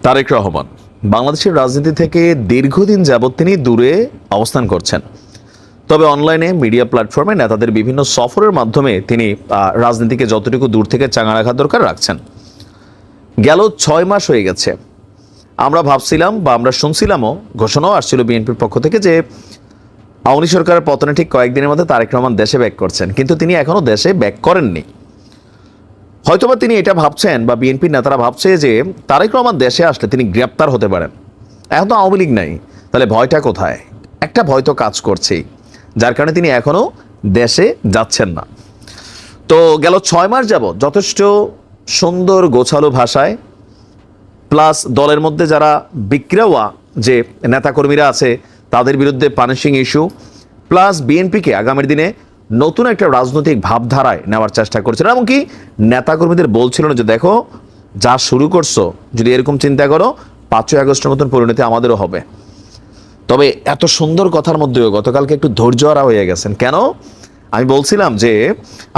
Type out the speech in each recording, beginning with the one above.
তারেক রহমান বাংলাদেশের রাজনীতি থেকে দীর্ঘদিন যাবৎ তিনি দূরে অবস্থান করছেন। তবে অনলাইনে মিডিয়া প্ল্যাটফর্মে নেতাদের বিভিন্ন সফরের মাধ্যমে তিনি রাজনীতিকে যতটুকু দূর থেকে চাঙা রাখার দরকার রাখছেন। গেল 6 মাস হয়ে গেছে। আমরা ভাবছিলাম বা আমরা শুনছিলামও, ঘোষণাও আসছিল বিএনপির পক্ষ থেকে যে আওয়ামী সরকারের পতনে ঠিক কয়েকদিনের মধ্যে তারেক রহমান দেশে ব্যাক করছেন, কিন্তু তিনি এখনও দেশে ব্যাক করেননি। হয়তোবা তিনি এটা ভাবছেন বা বিএনপির নেতারা ভাবছে যে তারেক রহমান দেশে আসলে তিনি গ্রেপ্তার হতে পারেন। এখন তো আওয়ামী লীগ নাই, তাহলে ভয়টা কোথায়? একটা ভয় তো কাজ করছেই, যার কারণে তিনি এখনও দেশে যাচ্ছেন না। তো গেল 6 মাস যাবৎ যথেষ্ট সুন্দর গোছালো ভাষায়, প্লাস দলের মধ্যে যারা বিক্রেওয়া যে নেতাকর্মীরা আছে তাদের বিরুদ্ধে পানিশিং ইস্যু, প্লাস বিএনপিকে আগামীর দিনে নতুন একটা রাজনৈতিক ভাবধারায় নেওয়ার চেষ্টা করছিলেন। এমনকি নেতাকর্মীদের বলছিলেন যে দেখো, যা শুরু করছো যদি এরকম চিন্তা করো 5ই আগস্টের মতন পরিণতি আমাদেরও হবে। তবে এত সুন্দর কথার মধ্যেও গতকালকে একটু ধৈর্য হারা হয়ে গেছেন কেন? আমি বলছিলাম যে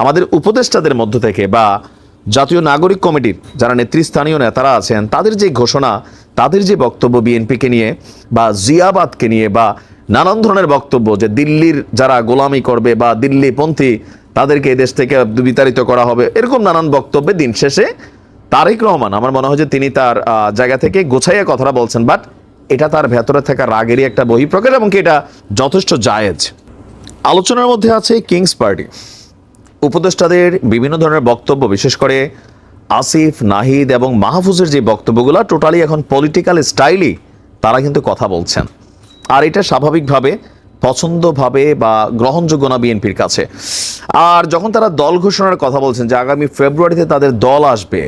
আমাদের উপদেষ্টাদের মধ্য থেকে বা জাতীয় নাগরিক কমিটির যারা নেতৃস্থানীয় নেতারা আছেন তাদের যে ঘোষণা, তাদের যে বক্তব্য বিএনপিকে নিয়ে বা জিয়াবাদকে নিয়ে বা নানান ধরনের বক্তব্য যে দিল্লির যারা গোলামি করবে বা দিল্লিপন্থী তাদেরকে এই দেশ থেকে বিতাড়িত করা হবে, এরকম নানান বক্তব্যে দিন শেষে তারেক রহমান আমার মনে হয় যে তিনি তার জায়গা থেকে গোছাইয়া কথাটা বলছেন, বাট এটা তার ভেতরে থাকা রাগেরই একটা বহিঃপ্রকাশ এবং কি এটা যথেষ্ট জায়েজ। আলোচনার মধ্যে আছে কিংস পার্টি, উপদেষ্টাদের বিভিন্ন ধরনের বক্তব্য, বিশেষ করে আসিফ, নাহিদ এবং মাহফুজের যে বক্তব্যগুলো টোটালি এখন পলিটিক্যাল স্টাইলই তারা কিন্তু কথা বলছেন। আর এটা স্বাভাবিকভাবে পছন্দভাবে বা গ্রহণযোগ্য না বিএনপির কাছে। আর যখন তারা দল ঘোষণার কথা বলছেন যে আগামী ফেব্রুয়ারিতে তাদের দল আসবে,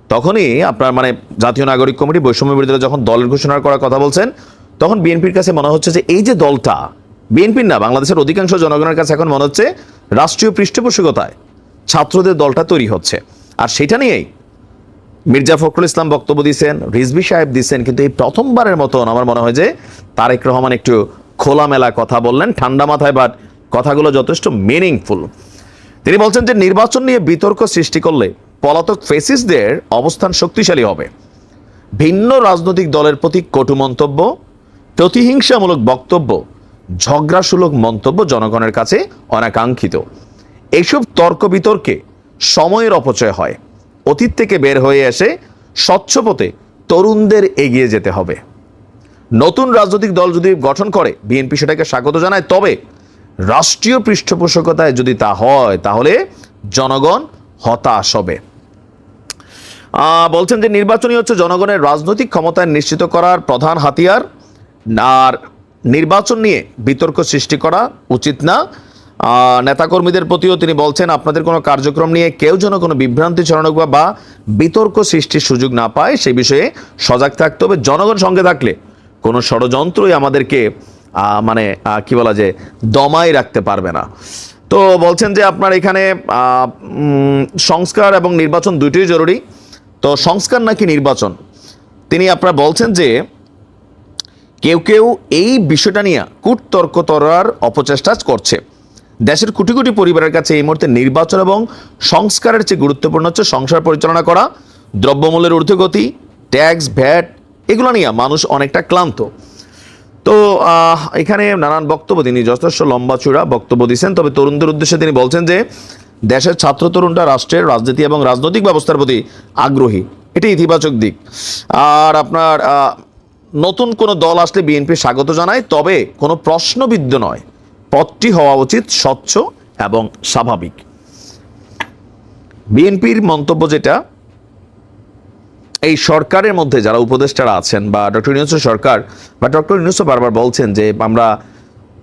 তখনই আপনার মানে জাতীয় নাগরিক কমিটি বৈষম্য বিরোধীরা যখন দলের ঘোষণা করার কথা বলছেন, তখন বিএনপির কাছে মনে হচ্ছে যে এই যে দলটা, বিএনপির না বাংলাদেশের অধিকাংশ জনগণের কাছে এখন মনে হচ্ছে রাষ্ট্রীয় পৃষ্ঠপোষকতায় ছাত্রদের দলটা তৈরি হচ্ছে। আর সেটা নিয়েই মির্জা ফখরুল ইসলাম বক্তব্য দিয়েছেন, রিজভী সাহেব দিচ্ছেন, কিন্তু এই প্রথমবারের মতন আমার মনে হয় যে তারেক রহমান একটু খোলামেলা কথা বললেন, ঠান্ডা মাথায়, বাট কথাগুলো যথেষ্ট মিনিংফুল। তিনি বলছেন যে নির্বাচন নিয়ে বিতর্ক সৃষ্টি করলে পলাতক ফেসিসদের অবস্থান শক্তিশালী হবে। ভিন্ন রাজনৈতিক দলের প্রতি কটু মন্তব্য, প্রতিহিংসামূলক বক্তব্য, ঝগড়াসুলভ মন্তব্য জনগণের কাছে অনাকাঙ্ক্ষিত। এইসব তর্ক বিতর্কে সময়ের অপচয় হয়। অতীত থেকে বের হয়ে এসে স্বচ্ছ পথে তরুণদের এগিয়ে যেতে হবে। নতুন রাজনৈতিক দল যদি গঠন করে বিএনপি সেটাকে স্বাগত জানায়, তবে রাষ্ট্রীয় পৃষ্ঠপোষকতায় যদি তা হয় তাহলে জনগণ হতাশ হবে। বলছেন যে নির্বাচনই হচ্ছে জনগণের রাজনৈতিক ক্ষমতা নিশ্চিত করার প্রধান হাতিয়ার, আর নির্বাচন নিয়ে বিতর্ক সৃষ্টি করা উচিত না। নেতাকর্মীদের প্রতিও তিনি বলছেন আপনাদের কোনো কার্যক্রম নিয়ে কেউ যেন কোনো বিভ্রান্তি ছড়ানো বা বিতর্ক সৃষ্টির সুযোগ না পায় সেই বিষয়ে সজাগ থাকতে হবে। জনগণ সঙ্গে থাকলে কোনো ষড়যন্ত্রই আমাদেরকে মানে কি বলা যায় দমায় রাখতে পারবে না। তো বলছেন যে আপনার এখানে সংস্কার এবং নির্বাচন দুটোই জরুরি। তো সংস্কার নাকি নির্বাচন, তিনি আপনারা বলছেন যে কেউ কেউ এই বিষয়টা নিয়ে কূটতর্ক করার অপচেষ্টা করছে। দেশের কোটি কোটি পরিবারের কাছে এই মুহূর্তে নির্বাচন এবং সংস্কারের চেয়ে গুরুত্বপূর্ণ হচ্ছে সংসার পরিচালনা করা। দ্রব্যমূল্যের ঊর্ধ্বগতি, ট্যাক্স, ভ্যাট, এগুলো নিয়ে মানুষ অনেকটা ক্লান্ত। তো এখানে নানান বক্তব্য তিনি যথেষ্ট লম্বা চূড়া বক্তব্য দিচ্ছেন। তবে তরুণদের উদ্দেশ্যে তিনি বলছেন যে দেশের ছাত্র তরুণরা রাষ্ট্রের রাজনীতি এবং রাজনৈতিক ব্যবস্থার প্রতি আগ্রহী, এটি ইতিবাচক দিক। আর আপনার নতুন কোনো দল আসলে বিএনপি স্বাগত জানায়, তবে কোনো প্রশ্নবিদ্ধ নয়, পথটি হওয়া উচিত স্বচ্ছ এবং স্বাভাবিক। বিএনপির মন্তব্য যেটা, এই সরকারের মধ্যে যারা উপদেষ্টারা আছেন বা ডক্টর ইউনূসের সরকার বা ডক্টর ইউনূসও বারবার বলছেন যে আমরা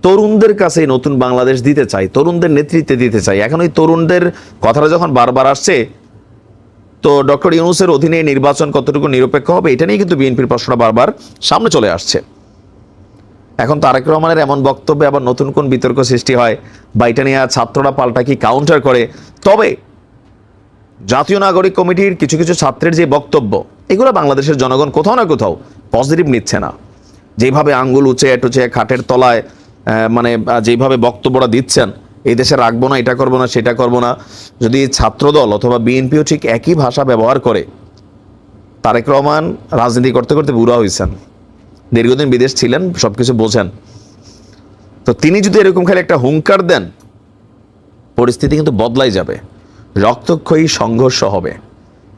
তরুণদের কাছে নতুন বাংলাদেশ দিতে চাই, তরুণদের নেতৃত্বে দিতে চাই। এখন ওই তরুণদের কথাটা যখন বারবার আসছে, তো ডক্টর ইউনূসের অধীনে নির্বাচন কতটুকু নিরপেক্ষ হবে এটা নিয়ে কিন্তু বিএনপির প্রশ্নটা বারবার সামনে চলে আসছে। এখন তারেক রহমানের এমন বক্তব্যে আবার নতুন কোন বিতর্ক সৃষ্টি হয় বা এটা নিয়ে ছাত্ররা পাল্টা কি কাউন্টার করে। তবে জাতীয় নাগরিক কমিটির কিছু কিছু ছাত্রের যে বক্তব্য, এগুলো বাংলাদেশের জনগণ কোথাও না কোথাও পজিটিভ নিচ্ছে না। যেভাবে আঙ্গুল উঁচে টুচে খাটের তলায় মানে যেভাবে বক্তব্যটা দিচ্ছেন, এই দেশে রাখবো না, এটা করবো না, সেটা করবো না, যদি ছাত্রদল অথবা বিএনপিও ঠিক একই ভাষা ব্যবহার করে তারেক রহমান রাজনীতি করতে করতে বুড়া হয়েছেন, দীর্ঘদিন বিদেশ ছিলেন, সবকিছু বোঝেন। তো তিনি যদি এরকম খালি একটা হুঙ্কার দেন, পরিস্থিতি কিন্তু বদলাই যাবে, রক্তক্ষয়ী সংঘর্ষ হবে।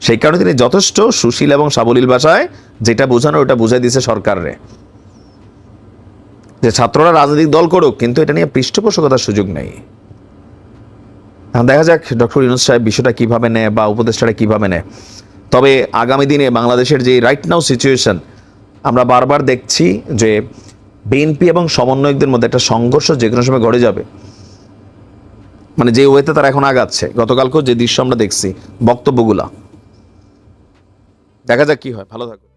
সেই কারণে তিনি যথেষ্ট সুশীল এবং সাবলীল ভাষায় যেটা বোঝানো ওটা বুঝাই দিয়েছে সরকারে, যে ছাত্ররা রাজনৈতিক দল করুক, কিন্তু এটা নিয়ে পৃষ্ঠপোষকতার সুযোগ নেই। দেখা যাক ডক্টর ইউনূস সাহেব বিষয়টা কিভাবে নেয় বা উপদেষ্টারা কিভাবে নেয়। তবে আগামী দিনে বাংলাদেশের যে রাইট নাও সিচুয়েশন, আমরা বারবার দেখছি যে বিএনপি এবং সমন্বয়কদের মধ্যে একটা সংঘর্ষ যে কোনো সময় ঘটে যাবে। মানে যে ওয়েতে তারা এখন আগাচ্ছে, গতকালকেও যে দৃশ্য আমরা দেখছি, বক্তব্যগুলা, দেখা যাক কি হয়। ভালো থাকবে।